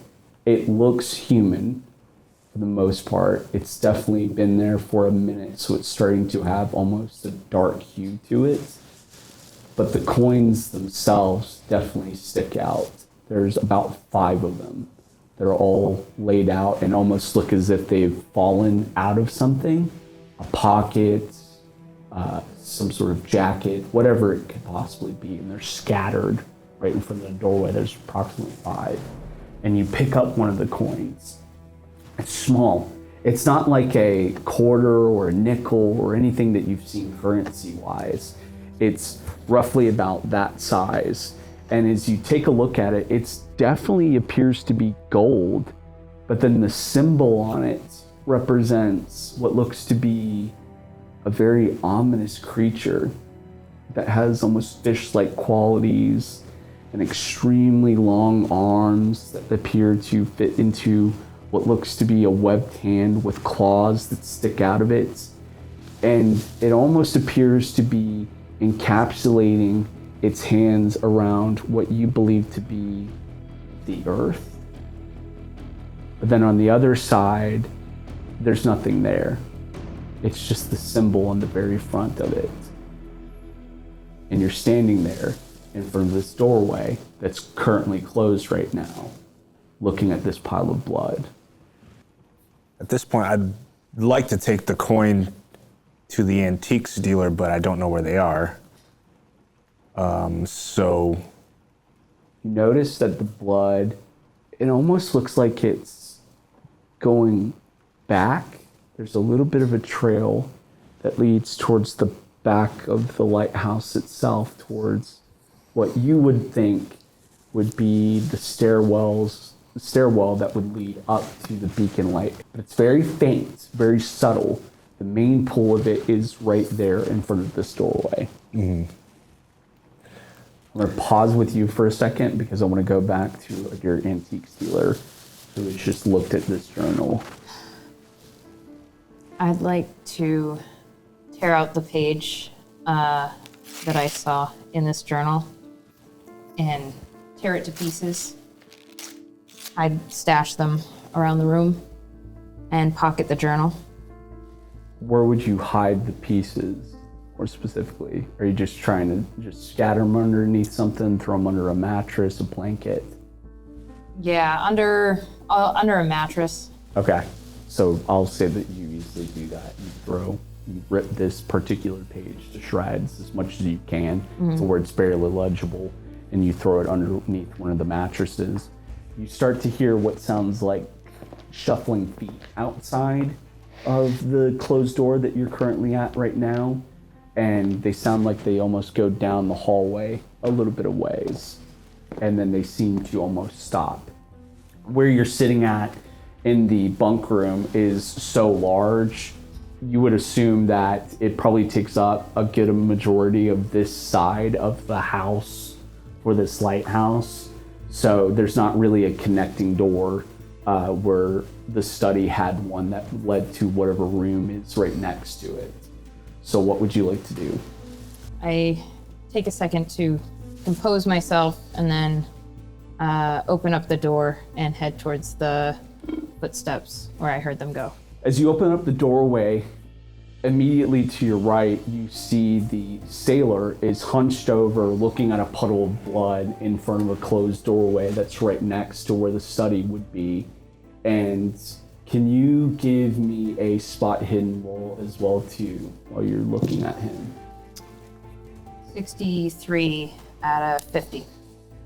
it looks human for the most part. It's definitely been there for a minute, so it's starting to have almost a dark hue to it. But the coins themselves definitely stick out. There's about 5 of them. They're all laid out and almost look as if they've fallen out of something. A pocket, some sort of jacket, whatever it could possibly be. And they're scattered right in front of the doorway. There's approximately 5. And you pick up one of the coins. It's small. It's not like a quarter or a nickel or anything that you've seen currency-wise. It's roughly about that size. And as you take a look at it, it definitely appears to be gold, but then the symbol on it represents what looks to be a very ominous creature that has almost fish-like qualities and extremely long arms that appear to fit into what looks to be a webbed hand with claws that stick out of it. And it almost appears to be encapsulating its hands around what you believe to be the earth. But then on the other side, there's nothing there. It's just the symbol on the very front of it. And you're standing there in front of this doorway that's currently closed right now, looking at this pile of blood. At this point, I'd like to take the coin to the antiques dealer, but I don't know where they are. So you notice that the blood, it almost looks like it's going back, there's a little bit of a trail that leads towards the back of the lighthouse itself, towards what you would think would be the stairwell that would lead up to the beacon light. But it's very faint, very subtle. The main pull of it is right there in front of this doorway. Mm-hmm. I'm going to pause with you for a second because I want to go back to your antiques dealer who has just looked at this journal. I'd like to tear out the page that I saw in this journal and tear it to pieces. I'd stash them around the room and pocket the journal. Where would you hide the pieces, more specifically? Are you just trying to just scatter them underneath something, throw them under a mattress, a blanket? Yeah, under a mattress. Okay, so I'll say that you easily do that. You rip this particular page to shreds as much as you can, to where it's barely legible, and you throw it underneath one of the mattresses. You start to hear what sounds like shuffling feet outside of the closed door that you're currently at right now, and they sound like they almost go down the hallway a little bit of ways, and then they seem to almost stop. Where you're sitting at in the bunk room is so large, you would assume that it probably takes up a good majority of this side of the house for this lighthouse. So there's not really a connecting door where the study had one that led to whatever room is right next to it. So what would you like to do? I take a second to compose myself and then open up the door and head towards the footsteps where I heard them go. As you open up the doorway, immediately to your right, you see the sailor is hunched over looking at a puddle of blood in front of a closed doorway that's right next to where the study would be. And can you give me a spot hidden roll as well too while you're looking at him? 63 out of 50.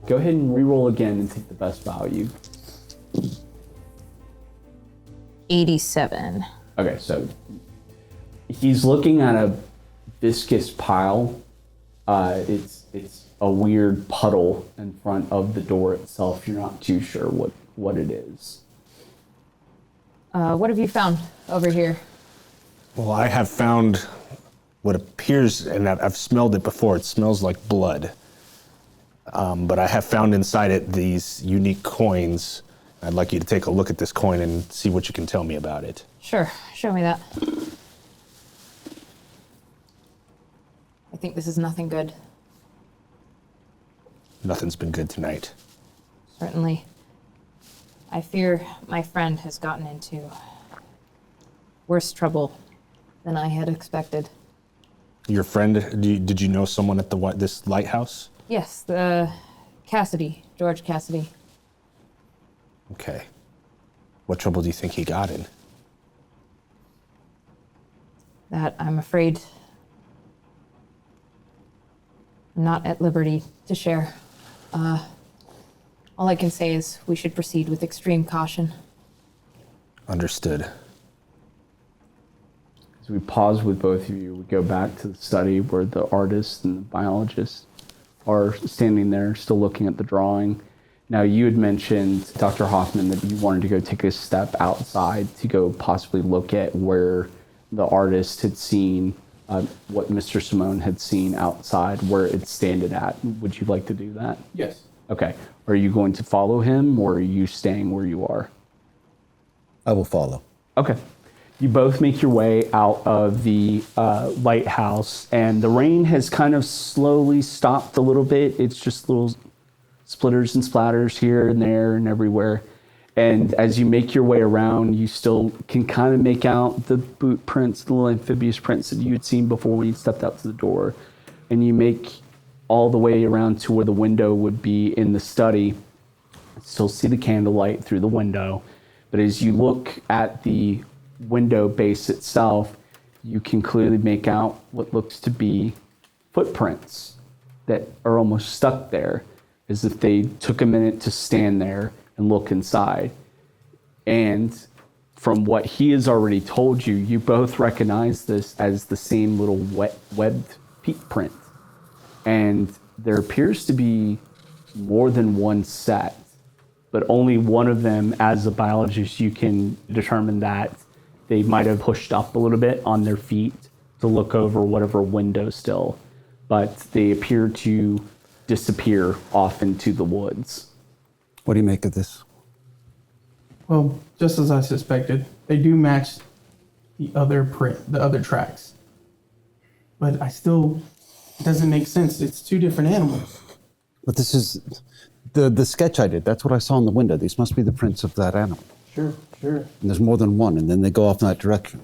Go ahead and re-roll again and take the best value. 87. Okay, so he's looking at a viscous pile. It's a weird puddle in front of the door itself. You're not too sure what it is. What have you found over here? Well, I have found what appears, and I've smelled it before, it smells like blood. But I have found inside it these unique coins. I'd like you to take a look at this coin and see what you can tell me about it. Sure, show me that. I think this is nothing good. Nothing's been good tonight. Certainly. I fear my friend has gotten into worse trouble than I had expected. Your friend, did you know someone at this lighthouse? Yes, George Cassidy. Okay. What trouble do you think he got in? That I'm afraid I'm not at liberty to share. All I can say is we should proceed with extreme caution. Understood. As we pause with both of you, we go back to the study where the artist and the biologist are standing there, still looking at the drawing. Now, you had mentioned, Dr. Hoffman, that you wanted to go take a step outside to go possibly look at where the artist had seen what Mr. Simone had seen outside, where it's standing at. Would you like to do that? Yes. Okay. Are you going to follow him, or are you staying where you are? I will follow. Okay. You both make your way out of the lighthouse, and the rain has kind of slowly stopped a little bit. It's just little splitters and splatters here and there and everywhere. And as you make your way around, you still can kind of make out the boot prints, the little amphibious prints that you had seen before when you stepped out to the door. And you make all the way around to where the window would be in the study. Still see the candlelight through the window. But as you look at the window base itself, you can clearly make out what looks to be footprints that are almost stuck there, as if they took a minute to stand there and look inside. And from what he has already told you, you both recognize this as the same little webbed peak print. And there appears to be more than one set, but only one of them, as a biologist, you can determine that they might have pushed up a little bit on their feet to look over whatever window still, but they appear to disappear off into the woods. What do you make of this? Well, just as I suspected, they do match the other tracks. But it doesn't make sense. It's two different animals. But this is the sketch I did. That's what I saw in the window. These must be the prints of that animal. Sure. And there's more than one, and then they go off in that direction.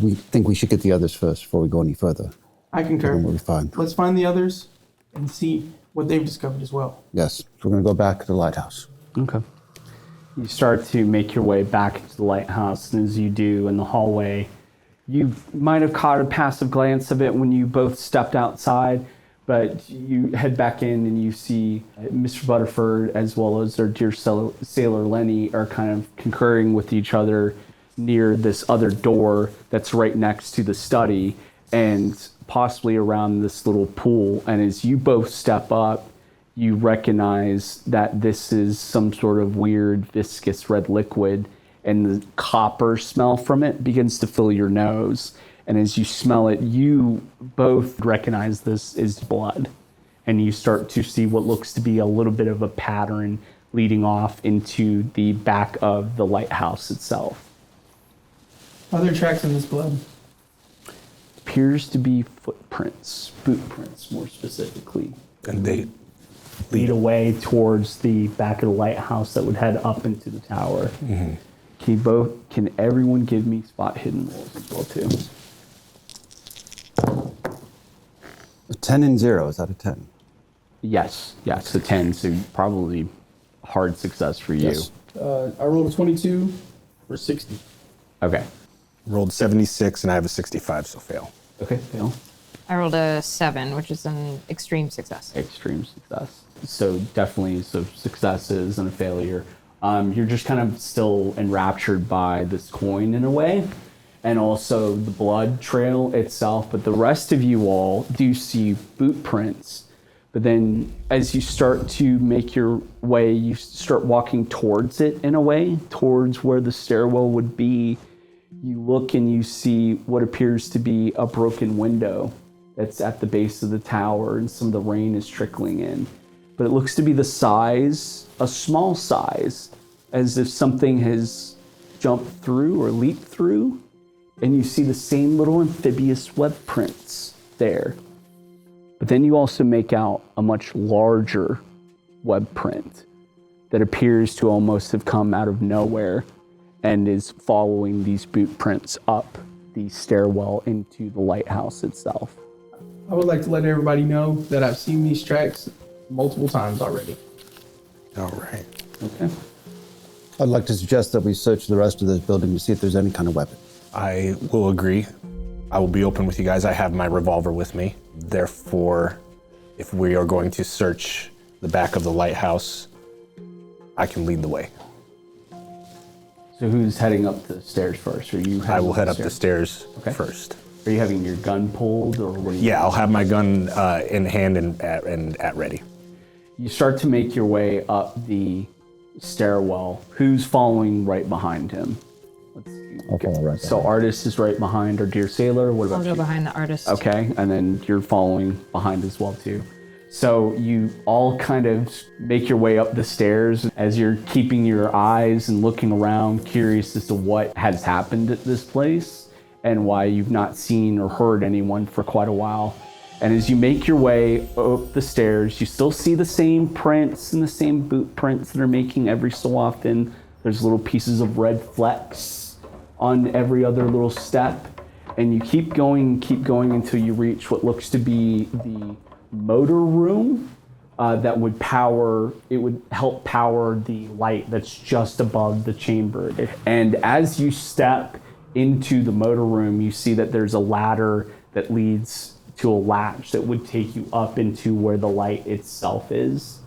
We think we should get the others first before we go any further. I concur. Then we'll be fine. Let's find the others and see what they've discovered as well. Yes, we're going to go back to the lighthouse. Okay. You start to make your way back into the lighthouse, and as you do in the hallway, you might have caught a passive glance of it when you both stepped outside, but you head back in and you see Mr. Butterford as well as their dear sailor Lenny are kind of concurring with each other near this other door that's right next to the study and possibly around this little pool. And as you both step up, you recognize that this is some sort of weird viscous red liquid, and the copper smell from it begins to fill your nose. And as you smell it, you both recognize this is blood. And you start to see what looks to be a little bit of a pattern leading off into the back of the lighthouse itself. Are there tracks in this blood? Appears to be footprints, boot prints more specifically. And they lead away towards the back of the lighthouse that would head up into the tower. Mm-hmm. Can everyone give me spot hidden rolls as well too? A 10 and 0, is that a 10? Yes, a 10, so probably hard success for you. Yes. I rolled a 22 for 60. Okay. rolled 76 and I have a 65, so fail. Okay, fail. I rolled a 7, which is an extreme success. Extreme success. So definitely some successes and a failure. You're just kind of still enraptured by this coin in a way, and also the blood trail itself. But the rest of you all do see boot prints. But then as you start to make your way, you start walking towards it in a way, towards where the stairwell would be. You look and you see what appears to be a broken window that's at the base of the tower, and some of the rain is trickling in. But it looks to be the size, a small size, as if something has jumped through or leaped through. And you see the same little amphibious web prints there. But then you also make out a much larger web print that appears to almost have come out of nowhere and is following these boot prints up the stairwell into the lighthouse itself. I would like to let everybody know that I've seen these tracks multiple times already. All right. Okay. I'd like to suggest that we search the rest of this building to see if there's any kind of weapon. I will agree. I will be open with you guys. I have my revolver with me. Therefore, if we are going to search the back of the lighthouse, I can lead the way. So who's heading up the stairs first? Are you? I will head up the stairs first. Are you having your gun pulled, or what? Yeah, I'll have my gun in hand and at ready. You start to make your way up the stairwell. Who's following right behind him? Let's see. I'll follow right So behind. Artist is right behind our dear sailor. What about I'll go you? behind the artist. Okay, and then you're following behind as well too. So you all kind of make your way up the stairs as you're keeping your eyes and looking around, curious as to what has happened at this place and why you've not seen or heard anyone for quite a while. And as you make your way up the stairs, you still see the same prints and the same boot prints that are making every so often. There's little pieces of red flecks on every other little step. And you keep going until you reach what looks to be the motor room that would help power the light that's just above the chamber. And as you step into the motor room, you see that there's a ladder that leads to a latch that would take you up into where the light itself is.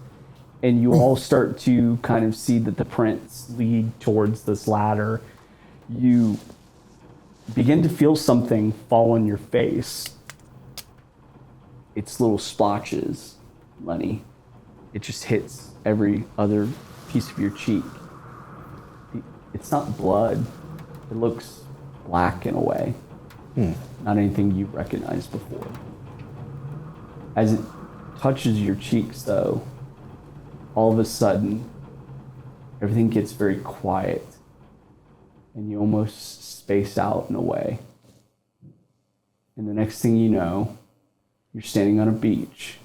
And you all start to kind of see that the prints lead towards this ladder. you begin to feel something fall on your face. It's little splotches, Lenny. It just hits every other piece of your cheek. It's not blood. It looks black in a way. Not anything you've recognized before. As it touches your cheeks, though, all of a sudden, everything gets very quiet, and you almost space out in a way. And the next thing you know, you're standing on a beach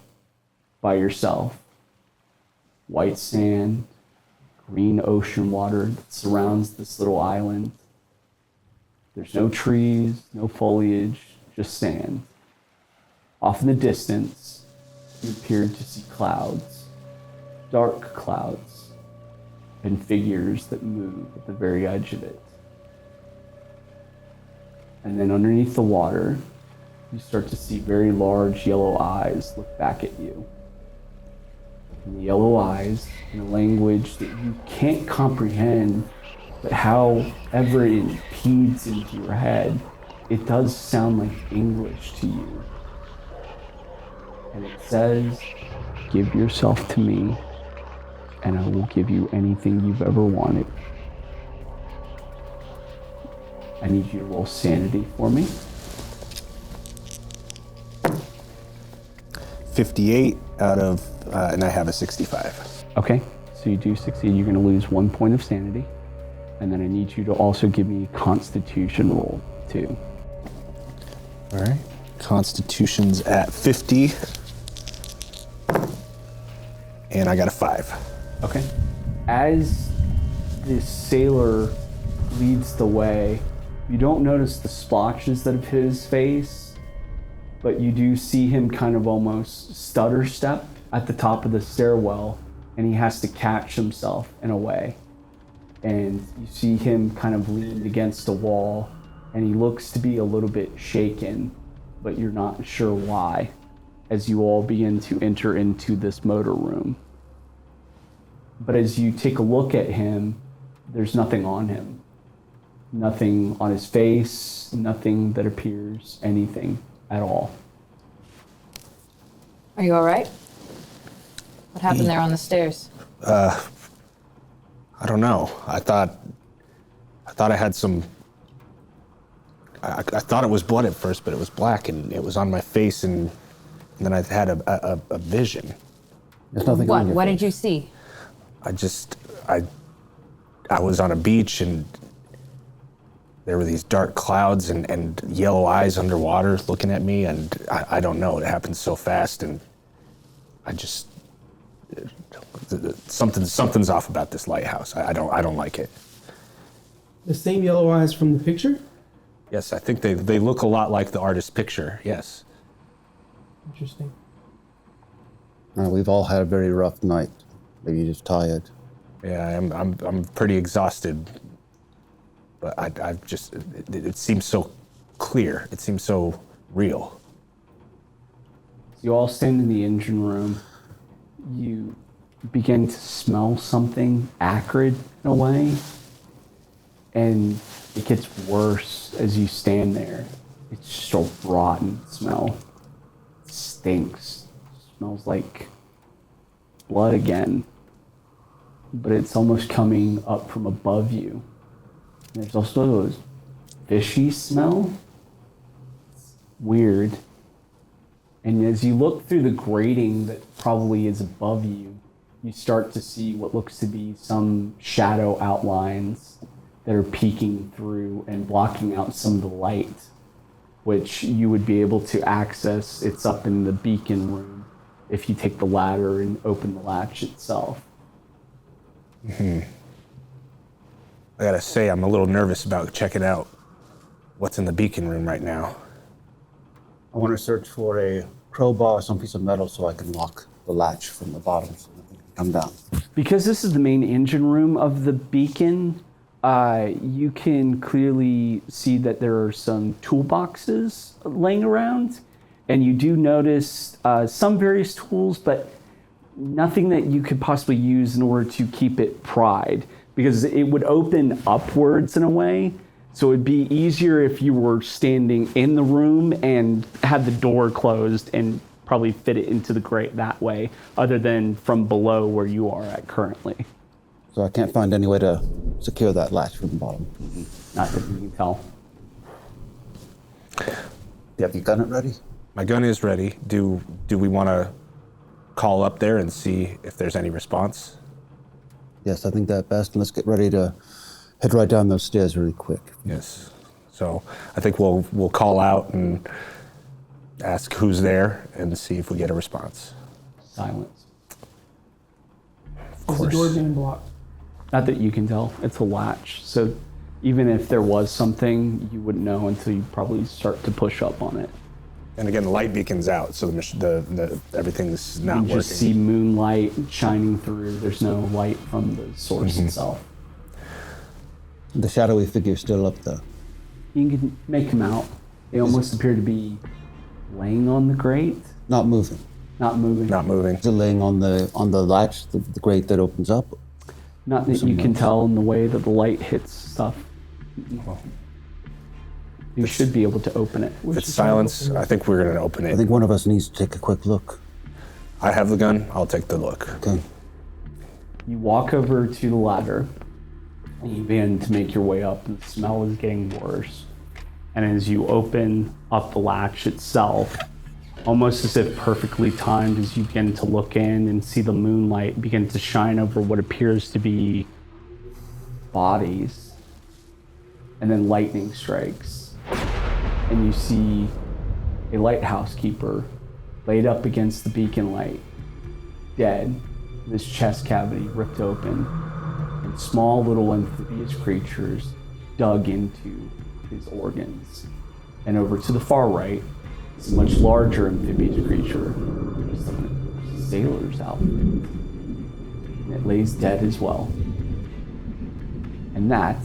by yourself. White sand, green ocean water that surrounds this little island. There's no trees, no foliage, just sand. Off in the distance, you appeared to see clouds, dark clouds, and figures that move at the very edge of it. And then underneath the water, you start to see very large yellow eyes look back at you. And the yellow eyes, in a language that you can't comprehend, but however it impedes into your head, it does sound like English to you. And it says, "Give yourself to me, and I will give you anything you've ever wanted." I need you to roll sanity for me. 58 out of, and I have a 65. Okay, so you do succeed. You're going to lose 1 point of sanity. And then I need you to also give me a constitution roll, too. All right. Constitution's at 50. And I got a 5. Okay. As this sailor leads the way, you don't notice the splotches that have hit his face, but you do see him kind of almost stutter step at the top of the stairwell, and he has to catch himself in a way. And you see him kind of leaned against a wall, and he looks to be a little bit shaken, but you're not sure why, as you all begin to enter into this motor room. But as you take a look at him, there's nothing on him. Nothing on his face, nothing that appears anything at all. Are you all right? What happened there on the stairs? I don't know. I thought I had some. I thought it was blood at first, but it was black, and it was on my face, and then I had a vision. There's nothing on your What face. did you see? I was on a beach, and there were these dark clouds and yellow eyes underwater looking at me, and I don't know. It happened so fast, and I just something's off about this lighthouse. I don't like it. The same yellow eyes from the picture? Yes, I think they look a lot like the artist's picture. Yes. Interesting. We've all had a very rough night. Maybe you're just tired. Yeah, I'm pretty exhausted, but I've just it seems so clear. It seems so real. You all stand in the engine room. You begin to smell something acrid in a way, and it gets worse as you stand there. It's just a rotten smell. It stinks. It smells like blood again, but it's almost coming up from above you. And there's also a fishy smell. It's weird. And as you look through the grating that probably is above you, you start to see what looks to be some shadow outlines that are peeking through and blocking out some of the light, which you would be able to access. It's up in the beacon room if you take the ladder and open the latch itself. I gotta say, I'm a little nervous about checking out what's in the beacon room right now. I want to search for a crowbar or some piece of metal so I can lock the latch from the bottom so nothing can come down. Because this is the main engine room of the beacon, you can clearly see that there are some toolboxes laying around, and you do notice some various tools, but nothing that you could possibly use in order to keep it pried, because it would open upwards in a way, So it'd be easier if you were standing in the room and had the door closed and probably fit it into the grate that way, other than from below where you are at currently. So I can't find any way to secure that latch from the bottom. Not that you can tell. Have you gun it ready? My gun is ready. Do we want to call up there and see if there's any response? Yes, I think that best. And let's get ready to head right down those stairs really quick. Yes. So I think we'll call out and ask who's there and see if we get a response. Silence. Is the door being blocked? Not that you can tell. It's a latch. So even if there was something, you wouldn't know until you probably start to push up on it. And again, the light beacon's out, so the everything's not You working. just see moonlight shining through. There's no light from the source itself. The shadowy figure still up there. You can make them out. They almost appear to be laying on the grate, Not moving. not moving. Not moving. Is it laying on the latch, the grate that opens up? Not that you can tell in the way that the light hits stuff. You should be able to open it. If it's silence, I think we're going to open I it. think one of us needs to take a quick look. I have the gun. I'll take the look. Okay. You walk over to the ladder, and you begin to make your way up, and the smell is getting worse. And as you open up the latch itself, almost as if perfectly timed, as you begin to look in and see the moonlight begin to shine over what appears to be bodies, and then lightning strikes, and you see a lighthouse keeper laid up against the beacon light, dead, with his chest cavity ripped open, and small little amphibious creatures dug into his organs. And over to the far right is a much larger amphibious creature, just like a sailor's outfit, and it lays dead as well. And that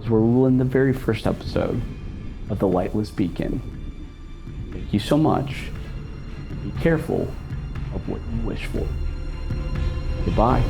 is where we will end the very first episode of the Lightless Beacon. Thank you so much. Be careful of what you wish for. Goodbye.